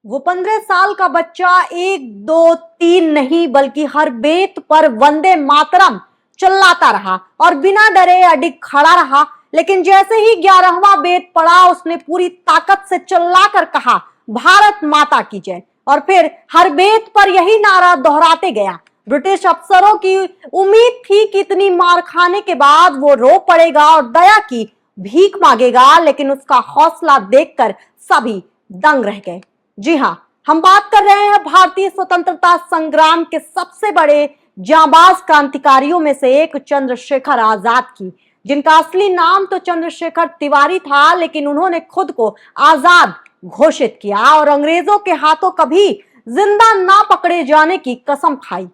वो 15 साल का बच्चा एक दो तीन नहीं बल्कि हर बेत पर वंदे मातरम चिल्लाता रहा और बिना डरे अडिग खड़ा रहा। लेकिन जैसे ही 11वां बेत पड़ा उसने पूरी ताकत से चिल्लाकर कहा, भारत माता की जय। और फिर हर बेत पर यही नारा दोहराते गया। ब्रिटिश अफसरों की उम्मीद थी कि इतनी मार खाने के बाद वो रो पड़ेगा और दया की भीख मांगेगा, लेकिन उसका हौसला देखकर सभी दंग रह गए। जी हां, हम बात कर रहे हैं भारतीय स्वतंत्रता संग्राम के सबसे बड़े जांबाज क्रांतिकारियों में से एक चंद्रशेखर आजाद की, जिनका असली नाम तो चंद्रशेखर तिवारी था, लेकिन उन्होंने खुद को आजाद घोषित किया और अंग्रेजों के हाथों कभी जिंदा ना पकड़े जाने की कसम खाई।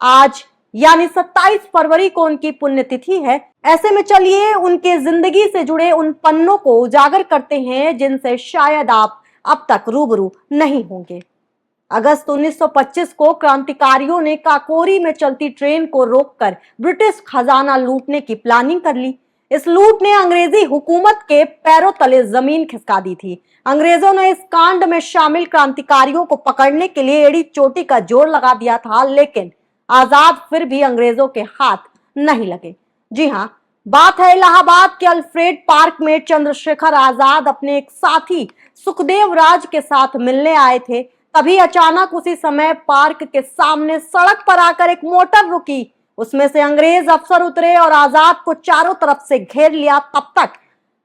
आज यानी 27 फरवरी को उनकी पुण्यतिथि है। ऐसे में चलिए उनके जिंदगी से जुड़े उन पन्नों को उजागर करते हैं जिनसे शायद आप अब तक रूबरू नहीं होंगे। अगस्त 1925 को क्रांतिकारियों ने काकोरी में चलती ट्रेन को रोककर ब्रिटिश खजाना लूटने की प्लानिंग कर ली। इस लूट ने अंग्रेजी हुकूमत के पैरों तले जमीन खिसका दी थी। अंग्रेजों ने इस कांड में शामिल क्रांतिकारियों को पकड़ने के लिए एड़ी चोटी का जोर लगा दिया था, लेकिन आजाद फिर भी अंग्रेजों के हाथ नहीं लगे। जी हां, बात है इलाहाबाद के अल्फ्रेड पार्क में चंद्रशेखर आजाद अपने एक साथी सुखदेव राज के साथ मिलने आए थे। तभी अचानक उसी समय पार्क के सामने सड़क पर आकर एक मोटर रुकी। उसमें से अंग्रेज अफसर उतरे और आजाद को चारों तरफ से घेर लिया। तब तक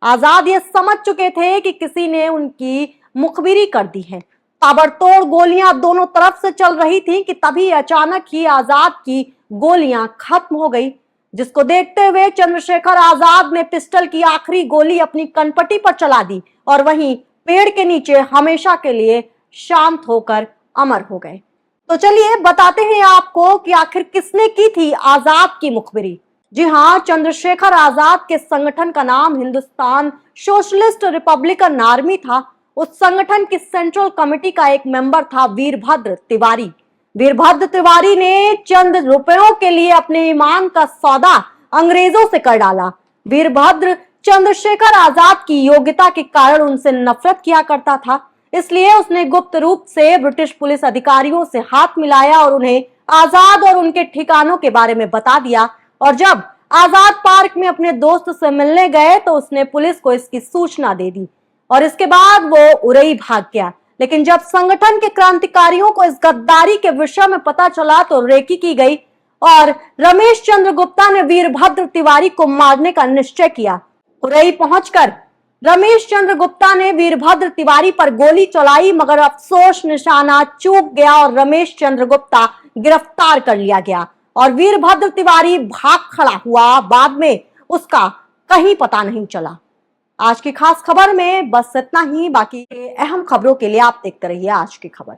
आजाद ये समझ चुके थे कि किसी ने उनकी मुखबिरी कर दी है। ताबड़तोड़ गोलियां दोनों तरफ से चल रही थी कि तभी अचानक ही आजाद की गोलियां खत्म हो गई, जिसको देखते हुए चंद्रशेखर आजाद ने पिस्टल की आखिरी गोली अपनी कनपटी पर चला दी और वहीं पेड़ के नीचे हमेशा के लिए शांत होकर अमर हो गए। तो चलिए बताते हैं आपको कि आखिर किसने की थी आजाद की मुखबिरी। जी हां, चंद्रशेखर आजाद के संगठन का नाम हिंदुस्तान सोशलिस्ट रिपब्लिकन आर्मी था। उस संगठन की सेंट्रल कमेटी का एक मेंबर था वीरभद्र तिवारी। वीरभद्र तिवारी ने चंद रुपयों के लिए अपने ईमान का सौदा अंग्रेजों से कर डाला। वीरभद्र चंद्रशेखर आजाद की योग्यता के कारण उनसे नफरत किया करता था, इसलिए उसने गुप्त रूप से ब्रिटिश पुलिस अधिकारियों से हाथ मिलाया और उन्हें आजाद और उनके ठिकानों के बारे में बता दिया। और जब आजाद पार्क में अपने दोस्त से मिलने गए तो उसने पुलिस को इसकी सूचना दे दी और इसके बाद वो उरई भाग गया। लेकिन जब संगठन के क्रांतिकारियों को इस गद्दारी के विषय में पता चला तो रेकी की गई और रमेश चंद्र गुप्ता ने वीरभद्र तिवारी को मारने का निश्चय किया। उरई पहुंचकर रमेश चंद्र गुप्ता ने वीरभद्र तिवारी पर गोली चलाई, मगर अफसोस निशाना चूक गया और रमेश चंद्र गुप्ता गिरफ्तार कर लिया गया और वीरभद्र तिवारी भाग खड़ा हुआ। बाद में उसका कहीं पता नहीं चला। आज की खास खबर में बस इतना ही। बाकी अहम खबरों के लिए आप देखते रहिए आज की खबर।